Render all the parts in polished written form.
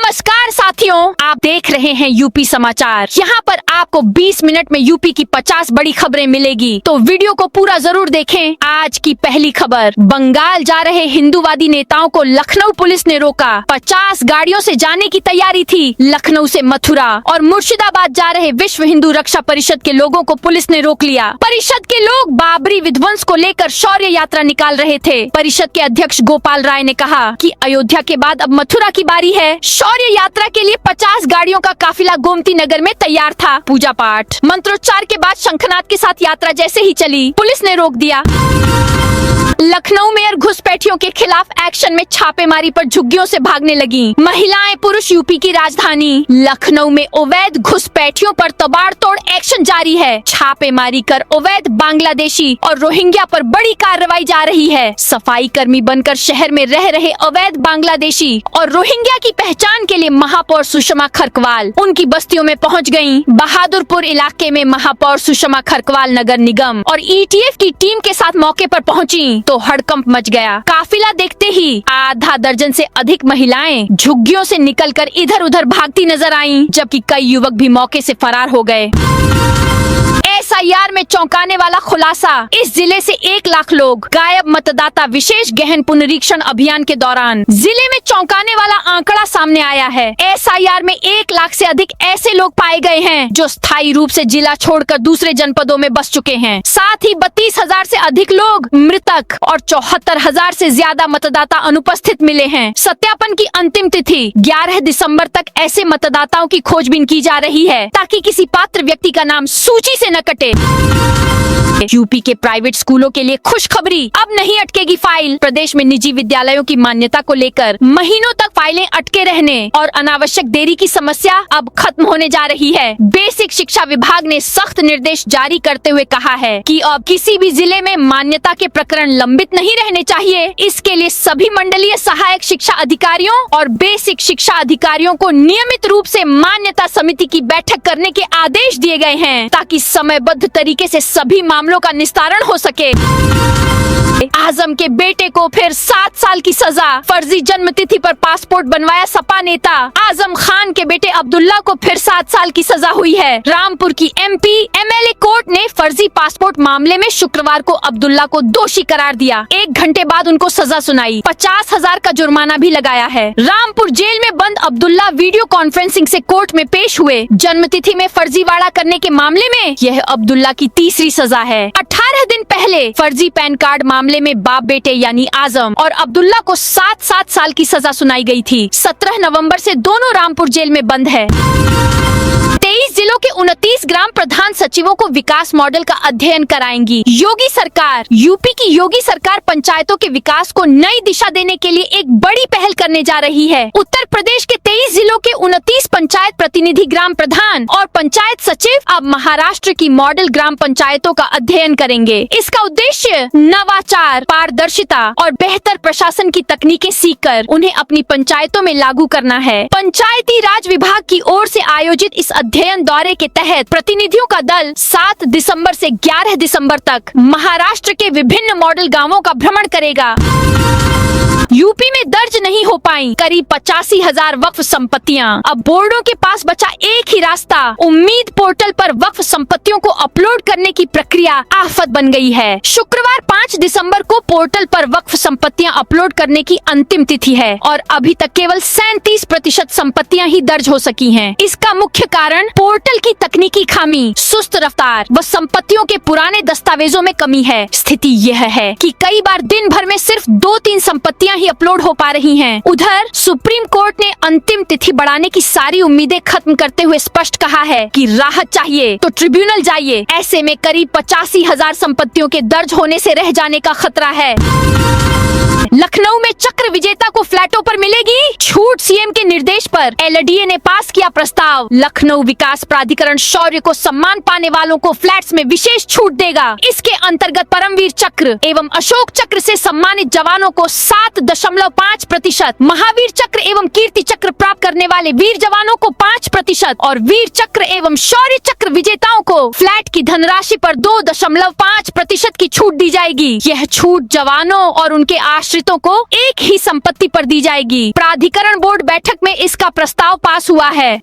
नमस्कार साथियों, आप देख रहे हैं यूपी समाचार। यहाँ पर आपको 20 मिनट में यूपी की 50 बड़ी खबरें मिलेगी, तो वीडियो को पूरा जरूर देखें। आज की पहली खबर, बंगाल जा रहे हिंदूवादी नेताओं को लखनऊ पुलिस ने रोका। 50 गाड़ियों से जाने की तैयारी थी। लखनऊ से मथुरा और मुर्शिदाबाद जा रहे विश्व हिंदू रक्षा परिषद के लोगों को पुलिस ने रोक लिया। परिषद के लोग बाबरी विध्वंस को लेकर शौर्य यात्रा निकाल रहे थे। परिषद के अध्यक्ष गोपाल राय ने कहा कि अयोध्या के बाद अब मथुरा की बारी है। शौर्य यात्रा के लिए 50 गाड़ियों का काफिला गोमती नगर में तैयार था। पूजा पाठ मंत्रोच्चार के बाद शंखनाद के साथ यात्रा जैसे ही चली, पुलिस ने रोक दिया। लखनऊ मेयर घुसपैठियों के खिलाफ एक्शन में छापेमारी पर झुग्गियों से भागने लगी। महिलाएं पुरुष यूपी की राजधानी लखनऊ में अवैध घुसपैठियों पर तबाड़तोड़ एक्शन जारी है। छापेमारी कर अवैध बांग्लादेशी और रोहिंग्या पर बड़ी कार्रवाई जा रही है। सफाई कर्मी बनकर शहर में रह रहे अवैध बांग्लादेशी और रोहिंग्या की पहचान के लिए महापौर सुषमा खरकवाल उनकी बस्तियों में पहुंच गयी। बहादुरपुर इलाके में महापौर सुषमा खरकवाल नगर निगम और ईटीएफ की टीम के साथ मौके पर पहुंची तो हड़कंप मच गया। काफिला देखते ही आधा दर्जन से अधिक महिलाएं झुग्गियों से निकलकर इधर उधर भागती नजर आईं, जबकि कई युवक भी मौके से फरार हो गए। एसआईआर में चौंकाने वाला खुलासा, इस जिले से 1 लाख लोग गायब। मतदाता विशेष गहन पुनरीक्षण अभियान के दौरान जिले में चौंकाने वाला आंकड़ा सामने आया है। एसआईआर में 1 लाख से अधिक ऐसे लोग पाए गए हैं जो स्थायी रूप से जिला छोड़कर दूसरे जनपदों में बस चुके हैं। साथ ही 32,000 से अधिक लोग मृतक और 74,000 से ज्यादा मतदाता अनुपस्थित मिले हैं। सत्यापन की अंतिम तिथि 11 दिसंबर तक ऐसे मतदाताओं की खोजबीन की जा रही है ताकि किसी पात्र व्यक्ति का नाम सूची से न कटे। यूपी के प्राइवेट स्कूलों के लिए खुशखबरी, अब नहीं अटकेगी फाइल। प्रदेश में निजी विद्यालयों की मान्यता को लेकर महीनों तक फाइलें अटके रहने और अनावश्यक देरी की समस्या अब खत्म होने जा रही है। बेसिक शिक्षा विभाग ने सख्त निर्देश जारी करते हुए कहा है कि अब किसी भी जिले में मान्यता के प्रकरण लंबित नहीं रहने चाहिए। इसके लिए सभी मंडलीय सहायक शिक्षा अधिकारियों और बेसिक शिक्षा अधिकारियों को नियमित रूप से मान्यता समिति की बैठक करने के आदेश दिए गए हैं ताकि समयबद्ध तरीके से सभी मामलों का निस्तारण हो सके। आजम के बेटे को फिर 7 साल की सजा। फर्जी जन्म तिथि पर पासपोर्ट बनवाया सपा नेता। आजम खान के बेटे अब्दुल्ला को फिर 7 साल की सजा हुई है। रामपुर की एमपी एमएलए कोर्ट ने फर्जी पासपोर्ट मामले में शुक्रवार को अब्दुल्ला को दोषी करार दिया। 1 घंटे बाद उनको सजा सुनाई। 50,000 का जुर्माना भी लगाया है। रामपुर जेल में बंद अब्दुल्ला वीडियो कॉन्फ्रेंसिंग से कोर्ट में पेश हुए। जन्म तिथि में फर्जीवाड़ा करने के मामले में यह अब्दुल्ला की तीसरी सजा है। 18 दिन पहले फर्जी पैन कार्ड मामले में बाप बेटे यानी आजम और अब्दुल्ला को 7-7 साल की सजा सुनाई गई थी। 17 नवंबर से दोनों रामपुर जेल में बंद है। 23 जिलों के 29 ग्राम प्रधान सचिवों को विकास मॉडल का अध्ययन कराएंगी योगी सरकार। यूपी की योगी सरकार पंचायतों के विकास को नई दिशा देने के लिए एक बड़ी पहल करने जा रही है। उत्तर प्रदेश के 23 जिलों के 29 पंचायत प्रतिनिधि ग्राम प्रधान और पंचायत सचिव अब महाराष्ट्र की मॉडल ग्राम पंचायतों का अध्ययन करेंगे। इसका उद्देश्य नवाचार, पारदर्शिता और बेहतर प्रशासन की तकनीकें सीखकर उन्हें अपनी पंचायतों में लागू करना है। पंचायती राज विभाग की ओर से आयोजित इस अध्ययन दौरे के तहत प्रतिनिधियों का दल 7 दिसंबर से 11 दिसंबर तक महाराष्ट्र के विभिन्न मॉडल गांवों का भ्रमण करेगा। यूपी में दर्ज नहीं हो पाई करीब 85,000 वक्फ संपत्तियां। अब बोर्डों के पास बचा एक ही रास्ता, उम्मीद पोर्टल पर वक्फ संपत्तियों को अपलोड करने की प्रक्रिया आफत बन गई है। शुक्रवार 5 दिसंबर को पोर्टल पर वक्फ संपत्तियां अपलोड करने की अंतिम तिथि है और अभी तक केवल 37% संपत्तियां ही दर्ज हो सकी हैं। इसका मुख्य कारण पोर्टल की तकनीकी खामी, सुस्त रफ्तार व संपत्तियों के पुराने दस्तावेजों में कमी है। स्थिति यह है कि कई बार दिन भर में सिर्फ 2-3 संपत्तियां ही अपलोड हो पा रही हैं। उधर सुप्रीम कोर्ट ने अंतिम तिथि बढ़ाने की सारी उम्मीदें खत्म करते हुए स्पष्ट कहा है कि राहत चाहिए तो ट्रिब्यूनल जाइए। ऐसे में करीब 85,000 संपत्तियों के दर्ज होने से रह जाने का खतरा है। लखनऊ में चक्र विजेता को फ्लैटों पर मिलेगी छूट। सीएम के निर्देश पर एलडीए ने पास किया प्रस्ताव। लखनऊ विकास प्राधिकरण शौर्य को सम्मान पाने वालों को फ्लैट्स में विशेष छूट देगा। इसके अंतर्गत परमवीर चक्र एवं अशोक चक्र से सम्मानित जवानों को 7.5%, महावीर चक्र एवं कीर्ति चक्र प्राप्त प्राप्त करने वाले वीर जवानों को 5% और वीर चक्र एवं शौर्य चक्र विजेताओं को फ्लैट की धनराशि पर 2.5% की छूट दी जाएगी। यह छूट जवानों और उनके आश्रितों को एक ही संपत्ति पर दी जाएगी। प्राधिकरण बोर्ड बैठक में इसका प्रस्ताव पास हुआ है।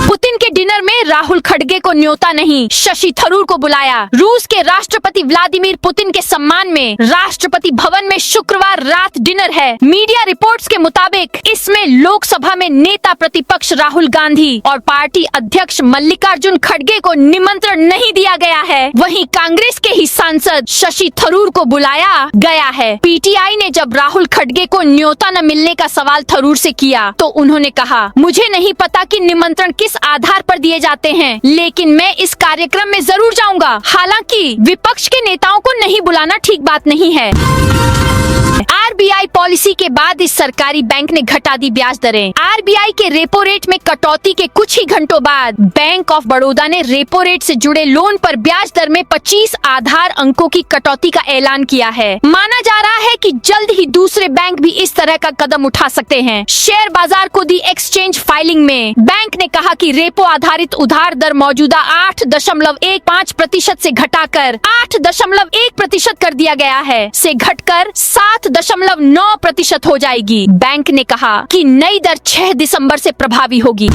पुतिन के डिनर में राहुल खड़गे को न्योता नहीं, शशि थरूर को बुलाया। रूस के राष्ट्रपति व्लादिमीर पुतिन के सम्मान में राष्ट्रपति भवन में शुक्रवार रात डिनर है। मीडिया रिपोर्ट्स के मुताबिक इसमें लोकसभा में नेता प्रतिपक्ष राहुल गांधी और पार्टी अध्यक्ष मल्लिकार्जुन खड़गे को निमंत्रण नहीं दिया गया है। वहीं कांग्रेस के ही सांसद शशि थरूर को बुलाया गया है। पीटीआई ने जब राहुल खड़गे को न्योता न मिलने का सवाल थरूर से किया तो उन्होंने कहा, मुझे नहीं पता कि निमंत्रण किस आधार पर दिए जाते हैं, लेकिन मैं इस कार्यक्रम में जरूर जाऊंगा। हालांकि विपक्ष के नेताओं को नहीं बुलाना ठीक बात नहीं है। आरबीआई पॉलिसी के बाद इस सरकारी बैंक ने घटा दी ब्याज दरें। आरबीआई के रेपो रेट में कटौती के कुछ ही घंटों बाद बैंक ऑफ बड़ौदा ने रेपो रेट से जुड़े लोन पर ब्याज दर में 25 आधार अंकों की कटौती का ऐलान किया है। माना जा रहा है कि जल्द ही दूसरे बैंक भी इस तरह का कदम उठा सकते हैं। शेयर बाजार को दी एक्सचेंज फाइलिंग में बैंक ने कहा कि रेपो आधारित उधार दर मौजूदा 8.15% से घटाकर 8.1% कर दिया गया है, से घटकर 7.9% हो जाएगी। बैंक ने कहा कि नई दर 6 दिसंबर से प्रभावी होगी।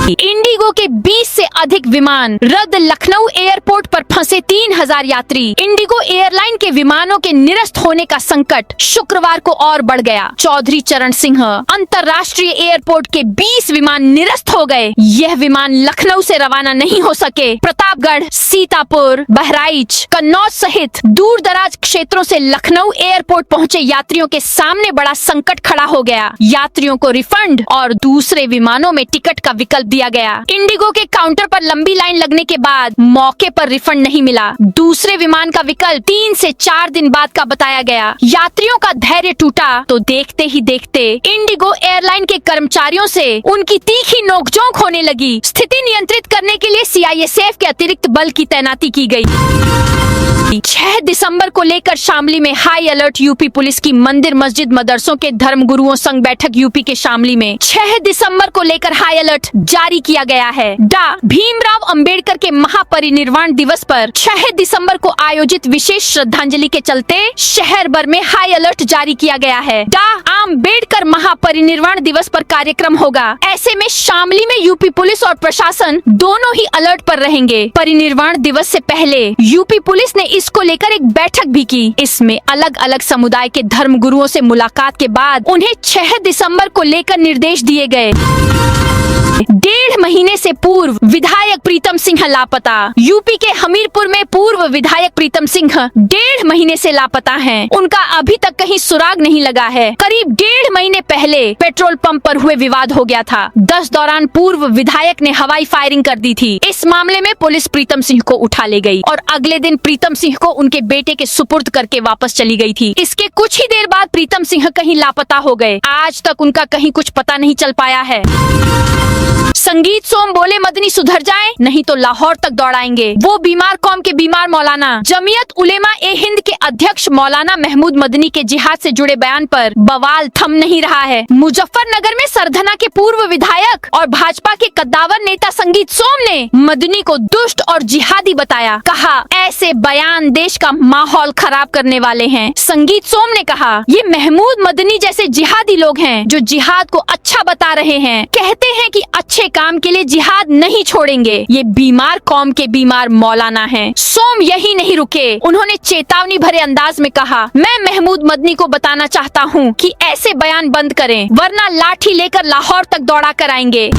इंडिगो के 20 से अधिक विमान रद्द। लखनऊ एयरपोर्ट पर फंसे 3000 यात्री। इंडिगो एयरलाइन के विमानों के निरस्त होने का संकट शुक्रवार को और बढ़ गया। चौधरी चरण सिंह अंतर्राष्ट्रीय एयरपोर्ट के 20 विमान निरस्त हो गए। यह विमान लखनऊ से रवाना नहीं हो सके। प्रतापगढ़, सीतापुर, बहराइच, कन्नौज सहित दूर दराज क्षेत्रों से लखनऊ एयरपोर्ट पहुंचे यात्रियों के सामने बड़ा संकट खड़ा हो गया। यात्रियों को रिफंड और दूसरे विमानों में टिकट का विकल्प दिया गया। इंडिगो के काउंटर पर लंबी लाइन लगने के बाद मौके पर रिफंड नहीं मिला। दूसरे विमान का विकल्प 3 से 4 दिन बाद का बताया गया। यात्रियों का धैर्य टूटा तो देखते ही देखते इंडिगो एयरलाइन के कर्मचारियों से उनकी तीखी नोकझोंक होने लगी। स्थिति नियंत्रित करने के लिए सीआईएसएफ के अतिरिक्त बल की तैनाती की गई। 6 दिसंबर को लेकर शामली में हाई अलर्ट। यूपी पुलिस की मंदिर, मस्जिद, मदरसों के धर्म गुरुओं संग बैठक यूपी के शामली में 6 दिसंबर को लेकर हाई अलर्ट जारी किया गया है। डा भीमराव अंबेडकर के महापरिनिर्वाण दिवस पर 6 दिसंबर को आयोजित विशेष श्रद्धांजलि के चलते शहर भर में हाई अलर्ट जारी किया गया है। डा अंबेडकर महापरिनिर्वाण दिवस पर कार्यक्रम होगा। ऐसे में शामली में यूपी पुलिस और प्रशासन दोनों ही अलर्ट पर रहेंगे। परिनिर्वाण दिवस से पहले यूपी पुलिस ने इसको लेकर एक बैठक भी की। इसमें अलग अलग समुदाय के धर्म गुरुओं से मुलाकात के बाद उन्हें 6 दिसंबर को लेकर निर्देश दिए गए। 1.5 महीने से पूर्व विधायक प्रीतम सिंह लापता। यूपी के हमीरपुर में पूर्व विधायक प्रीतम सिंह 1.5 महीने से लापता हैं। उनका अभी तक कहीं सुराग नहीं लगा है। करीब 1.5 महीने पहले पेट्रोल पंप पर हुए विवाद हो गया था। 10 दौरान पूर्व विधायक ने हवाई फायरिंग कर दी थी। इस मामले में पुलिस प्रीतम सिंह को उठा ले गई और अगले दिन प्रीतम सिंह को उनके बेटे के सुपुर्द करके वापस चली गई थी। इसके कुछ ही देर बाद प्रीतम सिंह कहीं लापता हो गए। आज तक उनका कहीं कुछ पता नहीं चल पाया है। संगीत सोम बोले, मदनी सुधर जाए नहीं तो लाहौर तक दौड़ाएंगे। वो बीमार कौम के बीमार मौलाना। जमीयत उलेमा ए हिंद के अध्यक्ष मौलाना महमूद मदनी के जिहाद से जुड़े बयान पर बवाल थम नहीं रहा है। मुजफ्फरनगर में सरधना के पूर्व विधायक और भाजपा के कद्दावर नेता संगीत सोम ने मदनी को दुष्ट और जिहादी बताया। कहा, ऐसे बयान देश का माहौल खराब करने वाले हैं। संगीत सोम ने कहा, ये महमूद मदनी जैसे जिहादी लोग हैं जो जिहाद को अच्छा बता रहे हैं, कहते हैं कि अच्छे काम के लिए जिहाद नहीं छोड़ेंगे। ये बीमार कौम के बीमार मौलाना हैं। सोम यही नहीं रुके, उन्होंने चेतावनी भरे अंदाज में कहा, मैं महमूद मदनी को बताना चाहता हूँ कि ऐसे बयान बंद करें वरना लाठी लेकर लाहौर तक दौड़ा कर आएंगे।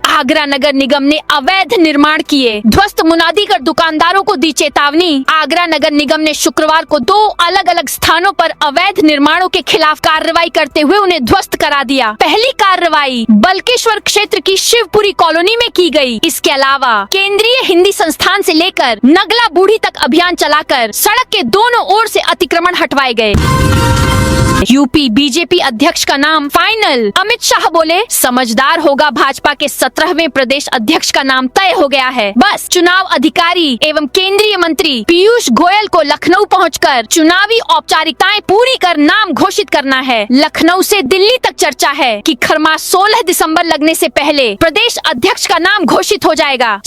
आगरा नगर निगम ने अवैध निर्माण किए, ध्वस्त मुनादी कर दुकानदारों को दी चेतावनी। आगरा नगर निगम ने शुक्रवार को 2 अलग अलग स्थानों पर अवैध निर्माणों के खिलाफ कार्रवाई करते हुए उन्हें ध्वस्त करा दिया। पहली कार्रवाई बल्केश्वर क्षेत्र की शिवपुरी कॉलोनी में की गई। इसके अलावा केंद्रीय हिंदी संस्थान से लेकर नगला बूढ़ी तक अभियान चलाकर सड़क के दोनों ओर से अतिक्रमण हटवाए गए। यूपी बीजेपी अध्यक्ष का नाम फाइनल। अमित शाह बोले, समझदार होगा भाजपा के 17 17वें प्रदेश अध्यक्ष का नाम तय हो गया है। बस चुनाव अधिकारी एवं केंद्रीय मंत्री पीयूष गोयल को लखनऊ पहुंचकर चुनावी औपचारिकताएं पूरी कर नाम घोषित करना है। लखनऊ से दिल्ली तक चर्चा है कि खरमास 16 दिसंबर लगने से पहले प्रदेश अध्यक्ष का नाम घोषित हो जाएगा।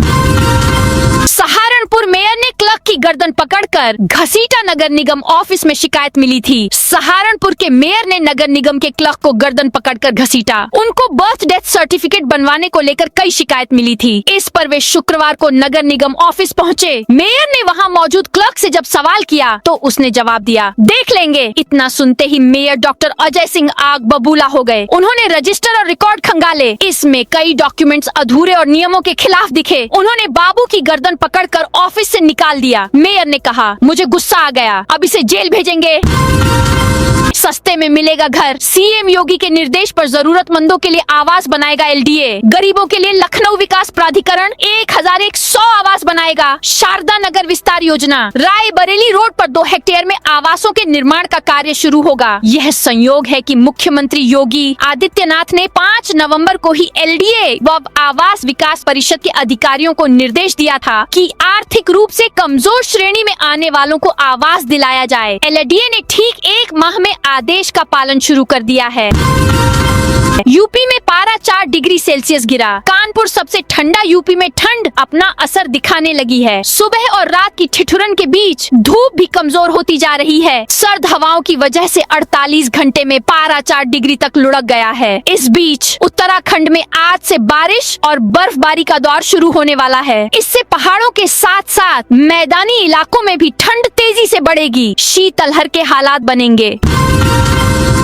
सहारनपुर मेयर ने क्लर्क की गर्दन पकड़कर घसीटा नगर निगम ऑफिस में शिकायत मिली थी। सहारनपुर के मेयर ने नगर निगम के क्लर्क को गर्दन पकड़कर घसीटा। उनको बर्थ डेथ सर्टिफिकेट बनवाने को लेकर कई शिकायत मिली थी। इस पर वे शुक्रवार को नगर निगम ऑफिस पहुंचे। मेयर ने वहां मौजूद क्लर्क से जब सवाल किया तो उसने जवाब दिया, देख लेंगे। इतना सुनते ही मेयर डॉक्टर अजय सिंह आग बबूला हो गए। उन्होंने रजिस्टर और रिकॉर्ड खंगाले। इसमें कई डॉक्यूमेंट्स अधूरे और नियमों के खिलाफ दिखे। उन्होंने बाबू की गर्दन पकड़कर ऑफिस से निकाल दिया। मेयर ने कहा, मुझे गुस्सा आ गया, अब इसे जेल भेजेंगे। सस्ते में मिलेगा घर। सीएम योगी के निर्देश पर जरूरतमंदों के लिए आवास बनाएगा एलडीए। गरीबों के लिए लखनऊ विकास प्राधिकरण 1100 आवास बनाएगा। शारदा नगर विस्तार योजना। रायबरेली रोड पर 2 हेक्टेयर में आवासों के निर्माण का कार्य शुरू होगा। यह संयोग है कि मुख्यमंत्री योगी आदित्यनाथ ने 5 नवंबर को ही एलडीए व आवास विकास परिषद के अधिकारियों को निर्देश दिया था कि आर्थिक रूप से कमजोर श्रेणी में आने वालों को आवास दिलाया जाए। एलडीए ने ठीक 1 माह में आदेश का पालन शुरू कर दिया है। यूपी में पारा 4 डिग्री सेल्सियस गिरा। कानपुर सबसे ठंडा यूपी में ठंड अपना असर दिखाने लगी है। सुबह और रात की ठिठुरन के बीच धूप भी कमजोर होती जा रही है। सर्द हवाओं की वजह से 48 घंटे में पारा 4 डिग्री तक लुढ़क गया है। इस बीच उत्तराखंड में आज से बारिश और बर्फबारी का दौर शुरू होने वाला है। इससे पहाड़ों के साथ साथ मैदानी इलाकों में भी ठंड तेजी से बढ़ेगी। शीतलहर के हालात बनेंगे।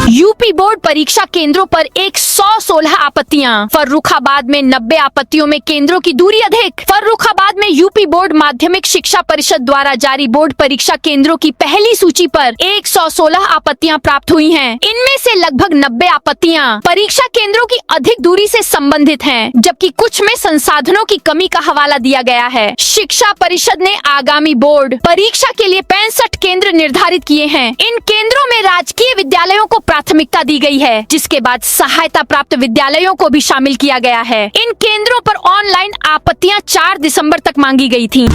यूपी बोर्ड परीक्षा केंद्रों पर 116 आपत्तियां। फर्रुखाबाद में 90 आपत्तियों में केंद्रों की दूरी अधिक। फर्रुखाबाद में यूपी बोर्ड माध्यमिक शिक्षा परिषद द्वारा जारी बोर्ड परीक्षा केंद्रों की पहली सूची पर 116 आपत्तियां प्राप्त हुई हैं। इनमें से लगभग 90 आपत्तियां परीक्षा केंद्रों की अधिक दूरी से संबंधित हैं, जबकि कुछ में संसाधनों की कमी का हवाला दिया गया है। शिक्षा परिषद ने आगामी बोर्ड परीक्षा के लिए 65 केंद्र निर्धारित किए हैं। इन केंद्रों में राजकीय विद्यालयों को प्राथमिकता दी गई है, जिसके बाद सहायता प्राप्त विद्यालयों को भी शामिल किया गया है। इन केंद्रों पर ऑनलाइन आपत्तियां 4 दिसंबर तक मांगी गई थीं।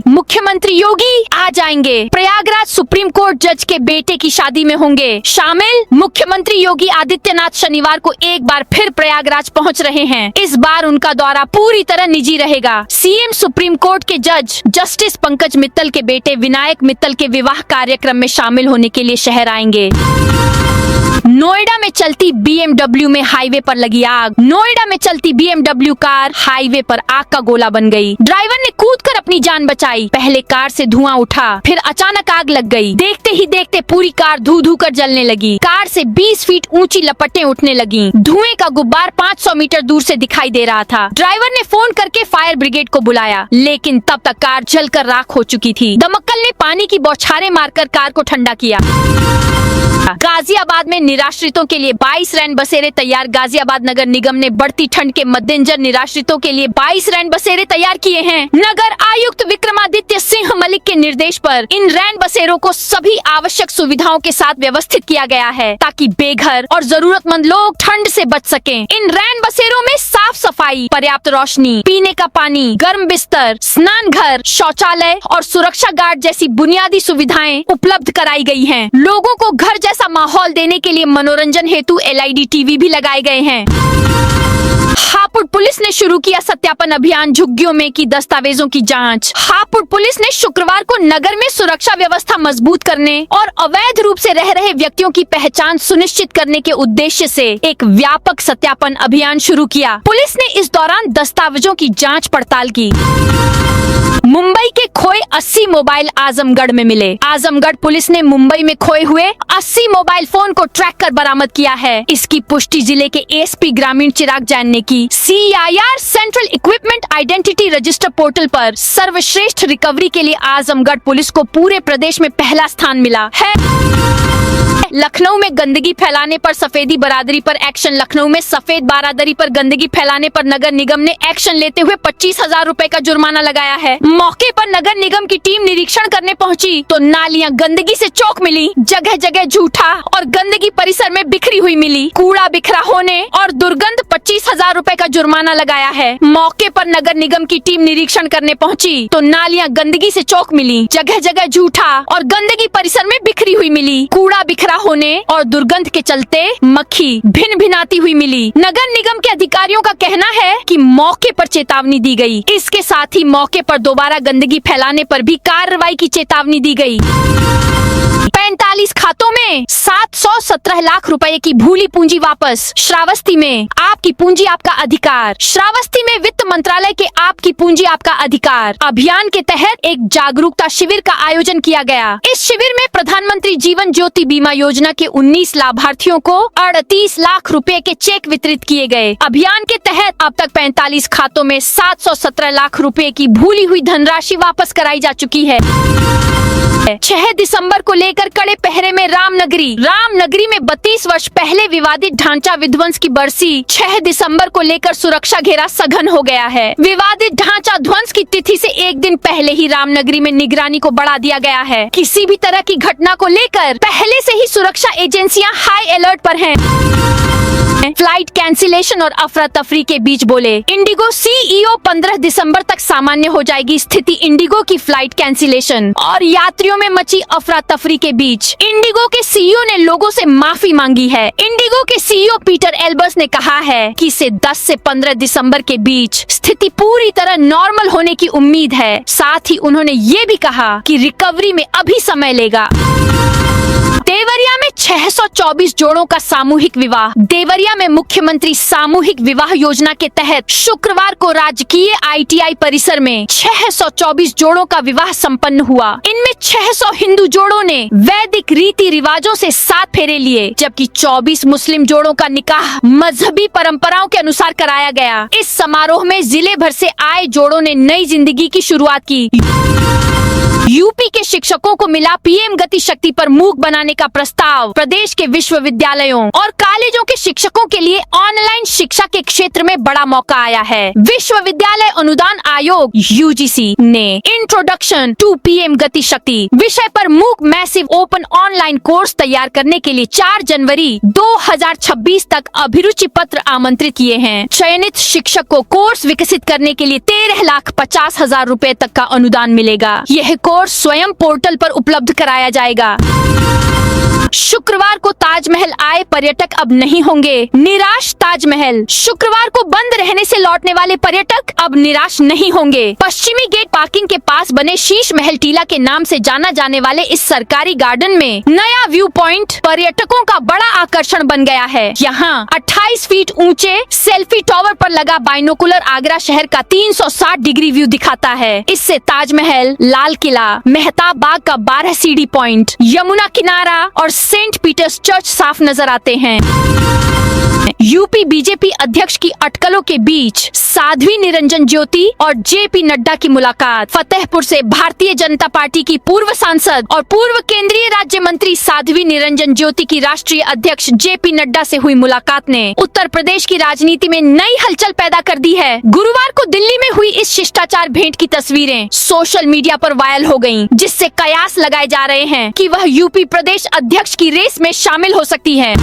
मुख्यमंत्री योगी आ जाएंगे। प्रयागराज सुप्रीम कोर्ट जज के बेटे की शादी में होंगे शामिल। मुख्यमंत्री योगी आदित्यनाथ शनिवार को एक बार फिर प्रयागराज पहुंच रहे हैं। इस बार उनका दौरा पूरी तरह निजी रहेगा। सीएम सुप्रीम कोर्ट के जज जस्टिस पंकज मित्तल के बेटे विनायक मित्तल के विवाह कार्यक्रम में शामिल होने के लिए शहर आएंगे। नोएडा में चलती BMW में हाईवे पर लगी आग। नोएडा में चलती BMW कार हाईवे पर आग का गोला बन गई। ड्राइवर ने कूदकर अपनी जान बचाई। पहले कार से धुआं उठा, फिर अचानक आग लग गई। देखते ही देखते पूरी कार धू धू कर जलने लगी। कार से 20 फीट ऊंची लपटें उठने लगी। धुएं का गुब्बार 500 मीटर दूर से दिखाई दे रहा था। ड्राइवर ने फोन करके फायर ब्रिगेड को बुलाया, लेकिन तब तक कार जलकर राख हो चुकी थी। दमकल ने पानी की बौछारें मारकर कार को ठंडा किया। गाजियाबाद में निराश्रितों के लिए 22 रैन बसेरे तैयार। गाजियाबाद नगर निगम ने बढ़ती ठंड के मद्देनजर निराश्रितों के लिए 22 रैन बसेरे तैयार किए हैं। नगर आयुक्त विक्रमादित्य सिंह मलिक के निर्देश पर इन रैन बसेरों को सभी आवश्यक सुविधाओं के साथ व्यवस्थित किया गया है, ताकि बेघर और जरूरतमंद लोग ठंड से बच सकें। इन रैन बसेरों में साफ सफाई, पर्याप्त रोशनी, पीने का पानी, गर्म बिस्तर, स्नान घर, शौचालय और सुरक्षा गार्ड जैसी बुनियादी सुविधाएं उपलब्ध कराई गई हैं। लोगों को घर जैसा माहौल देने के लिए मनोरंजन हेतु LED टीवी भी लगाए गए हैं। हापुड़ पुलिस ने शुरू किया सत्यापन अभियान। झुग्गियों में की दस्तावेजों की जांच। हापुड़ पुलिस ने शुक्रवार को नगर में सुरक्षा व्यवस्था मजबूत करने और अवैध रूप से रह रहे व्यक्तियों की पहचान सुनिश्चित करने के उद्देश्य से एक व्यापक सत्यापन अभियान शुरू किया। पुलिस ने इस दौरान दस्तावेजों की जांच पड़ताल की। मुंबई के खोए 80 मोबाइल आजमगढ़ में मिले। आजमगढ़ पुलिस ने मुंबई में खोए हुए 80 मोबाइल फोन को ट्रैक कर बरामद किया है। इसकी पुष्टि जिले के एसपी ग्रामीण चिराग जैन ने की। CIR central equipment identity register portal पर सर्वश्रेष्ठ रिकवरी के लिए आजमगढ़ पुलिस को पूरे प्रदेश में पहला स्थान मिला है। लखनऊ में गंदगी फैलाने पर सफेदी बरादरी पर एक्शन। लखनऊ में सफेद बारादरी पर गंदगी फैलाने पर नगर निगम ने एक्शन लेते हुए 25,000 रुपए का जुर्माना लगाया है। मौके पर नगर निगम की टीम निरीक्षण करने पहुंची तो नालियां गंदगी से चौक मिली। जगह जगह झूठा और गंदगी परिसर में बिखरी हुई मिली। कूड़ा बिखरा होने और दुर्गंध 25,000 रुपए का जुर्माना लगाया है। मौके पर नगर निगम की टीम निरीक्षण करने पहुंची तो नालियां गंदगी से चौक मिली। जगह जगह झूठा और गंदगी परिसर में बिखरी हुई मिली। कूड़ा बिखरा होने और दुर्गंध के चलते मक्खी भिन भिनाती हुई मिली। नगर निगम के अधिकारियों का कहना है कि मौके पर चेतावनी दी गई। इसके साथ ही मौके पर दोबारा गंदगी फैलाने पर भी कार्रवाई की चेतावनी दी गई। 45 खातों में 717 लाख रुपए की भूली पूंजी वापस। श्रावस्ती में आपकी पूंजी आपका अधिकार। श्रावस्ती में वित्त मंत्रालय के आपकी पूंजी आपका अधिकार अभियान के तहत एक जागरूकता शिविर का आयोजन किया गया। इस शिविर में प्रधानमंत्री जीवन ज्योति बीमा योजना के 19 लाभार्थियों को 38 लाख रुपए के चेक वितरित किए गए। अभियान के तहत अब तक 45 खातों में 717 लाख रुपए की भूली हुई धनराशि वापस कराई जा चुकी है। 6 दिसंबर को लेकर कड़े पहरे में रामनगरी में 32 वर्ष पहले विवादित ढांचा विध्वंस की बरसी। 6 दिसंबर को लेकर सुरक्षा घेरा सघन हो गया है। विवादित ढांचा ध्वंस की तिथि से एक दिन पहले ही रामनगरी में निगरानी को बढ़ा दिया गया है। किसी भी तरह की घटना को लेकर पहले से ही सुरक्षा एजेंसियां हाई अलर्ट पर हैं। फ्लाइट कैंसिलेशन और अफरा तफरी के बीच बोले इंडिगो सीईओ 15 दिसंबर तक सामान्य हो जाएगी स्थिति। इंडिगो की फ्लाइट कैंसिलेशन और यात्रियों में मची अफरा तफरी के बीच इंडिगो के सीईओ ने लोगों से माफी मांगी है। इंडिगो के सीईओ पीटर एल्बर्स ने कहा है कि इसे 10 से 15 दिसंबर के बीच स्थिति पूरी तरह नॉर्मल होने की उम्मीद है। साथ ही उन्होंने ये भी कहा कि रिकवरी में अभी समय लेगा। देवरिया में 624 जोड़ों का सामूहिक विवाह। देवरिया में मुख्यमंत्री सामूहिक विवाह योजना के तहत शुक्रवार को राजकीय ITI परिसर में 624 जोड़ों का विवाह संपन्न हुआ। इनमें 600 हिंदू जोड़ों ने वैदिक रीति रिवाजों से 7 फेरे लिए, जबकि 24 मुस्लिम जोड़ों का निकाह मजहबी परंपराओं के अनुसार कराया गया। इस समारोह में जिले भर से आए जोड़ों ने नई जिंदगी की शुरुआत की। यूपी के शिक्षकों को मिला पीएम गति शक्ति पर मूक बनाने का प्रस्ताव। प्रदेश के विश्वविद्यालयों और कॉलेजों के शिक्षकों के लिए ऑनलाइन शिक्षा के क्षेत्र में बड़ा मौका आया है। विश्वविद्यालय अनुदान आयोग UGC ने इंट्रोडक्शन टू पीएम गति शक्ति विषय पर मूक मैसिव ओपन ऑनलाइन कोर्स तैयार करने के लिए 4 जनवरी 2026 तक अभिरुचि पत्र आमंत्रित किए हैं। चयनित शिक्षक को कोर्स विकसित करने के लिए 13,50,000 रुपए तक का अनुदान मिलेगा। यह कोर्स स्वयं पोर्टल पर उपलब्ध कराया जाएगा। शुक्रवार को ताजमहल आए पर्यटक अब नहीं होंगे निराश। ताजमहल शुक्रवार को बंद रहने से लौटने वाले पर्यटक अब निराश नहीं होंगे। पश्चिमी गेट पार्किंग के पास बने शीश महल टीला के नाम से जाना जाने वाले इस सरकारी गार्डन में नया व्यू पॉइंट पर्यटकों का बड़ा आकर्षण बन गया है। यहाँ 28 फीट ऊंचे सेल्फी टॉवर पर लगा बाइनोकुलर आगरा शहर का 360 डिग्री व्यू दिखाता है। इससे ताजमहल, लाल किला, मेहताब बाग का 12 सीढ़ी पॉइंट, यमुना किनारा और सेंट पीटर्स चर्च साफ नजर आते हैं। यूपी बीजेपी अध्यक्ष की अटकलों के बीच साध्वी निरंजन ज्योति और JP नड्डा की मुलाकात। फतेहपुर से भारतीय जनता पार्टी की पूर्व सांसद और पूर्व केंद्रीय राज्य मंत्री साध्वी निरंजन ज्योति की राष्ट्रीय अध्यक्ष JP नड्डा से हुई मुलाकात ने उत्तर प्रदेश की राजनीति में नई हलचल पैदा कर दी है। गुरुवार को दिल्ली में हुई इस शिष्टाचार भेंट की तस्वीरें सोशल मीडिया पर वायरल हो गयी, जिससे कयास लगाए जा रहे हैं कि वह यूपी प्रदेश अध्यक्ष की रेस में शामिल हो सकती है।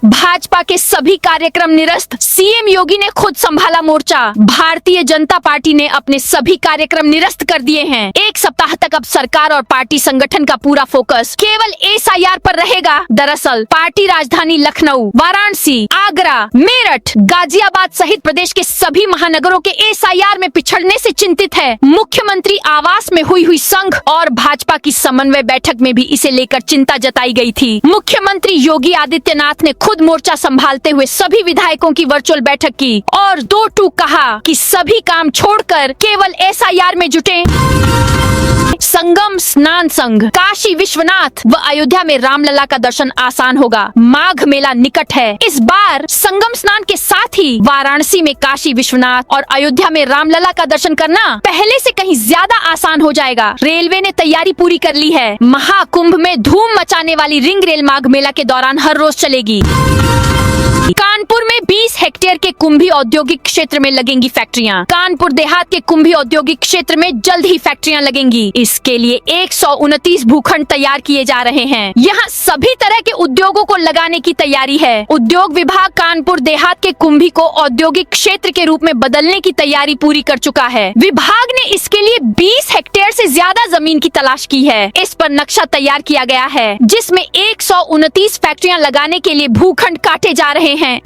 भाजपा के सभी कार्यक्रम निरस्त। सीएम योगी ने खुद संभाला मोर्चा। भारतीय जनता पार्टी ने अपने सभी कार्यक्रम निरस्त कर दिए हैं। एक सप्ताह तक अब सरकार और पार्टी संगठन का पूरा फोकस केवल SIR पर रहेगा। दरअसल पार्टी राजधानी लखनऊ, वाराणसी, आगरा, मेरठ, गाजियाबाद सहित प्रदेश के सभी महानगरों के SIR में पिछड़ने से चिंतित है। मुख्यमंत्री आवास में हुई संघ और भाजपा की समन्वय बैठक में भी इसे लेकर चिंता जताई गई थी। मुख्यमंत्री योगी आदित्यनाथ ने खुद मोर्चा संभालते हुए सभी विधायकों की वर्चुअल बैठक की और 2 टूक कहा कि सभी काम छोड़कर केवल SIR में जुटें। संगम स्नान संघ, काशी विश्वनाथ व अयोध्या में रामलला का दर्शन आसान होगा। माघ मेला निकट है। इस बार संगम स्नान के साथ ही वाराणसी में काशी विश्वनाथ और अयोध्या में रामलला का दर्शन करना पहले से कहीं ज्यादा आसान हो जाएगा। रेलवे ने तैयारी पूरी कर ली है। महाकुंभ में धूम मचाने वाली रिंग रेल माघ मेला के दौरान हर रोज चलेगी। कानपुर में 20 हेक्टेयर के कुंभी औद्योगिक क्षेत्र में लगेंगी फैक्ट्रियां। कानपुर देहात के कुंभी औद्योगिक क्षेत्र में जल्द ही फैक्ट्रियां लगेंगी। इसके लिए 129 भूखंड तैयार किए जा रहे हैं। यहाँ सभी तरह के उद्योगों को लगाने की तैयारी है। उद्योग विभाग कानपुर देहात के कुंभी को औद्योगिक क्षेत्र के रूप में बदलने की तैयारी पूरी कर चुका है। विभाग ने इसके लिए 20 हेक्टेयर से ज्यादा जमीन की तलाश की है। इस पर नक्शा तैयार किया गया है, जिसमें 129 फैक्ट्रियां लगाने के लिए भूखंड काटे जा रहे हैं।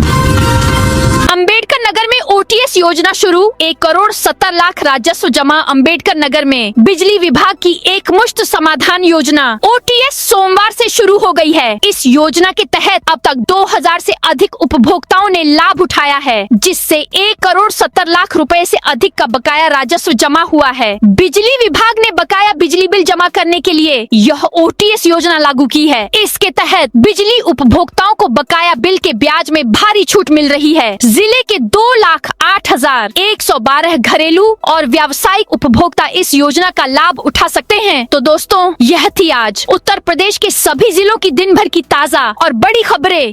अंबेडकर नगर में OTS योजना शुरू। 1,70,00,000 राजस्व जमा। अंबेडकर नगर में बिजली विभाग की एकमुश्त समाधान योजना OTS सोमवार से शुरू हो गई है। इस योजना के तहत अब तक 2000 से अधिक उपभोक्ताओं ने लाभ उठाया है, जिससे 1,70,00,000 रुपए से अधिक का बकाया राजस्व जमा हुआ है। बिजली विभाग ने बकाया बिजली बिल जमा करने के लिए यह OTS योजना लागू की है। इसके तहत बिजली उपभोक्ताओं को बकाया बिल के ब्याज में भारी छूट मिल रही है। जिले के 2,08,112 घरेलू और व्यावसायिक उपभोक्ता इस योजना का लाभ उठा सकते हैं। तो दोस्तों, यह थी आज उत्तर प्रदेश के सभी जिलों की दिन भर की ताजा और बड़ी खबरें।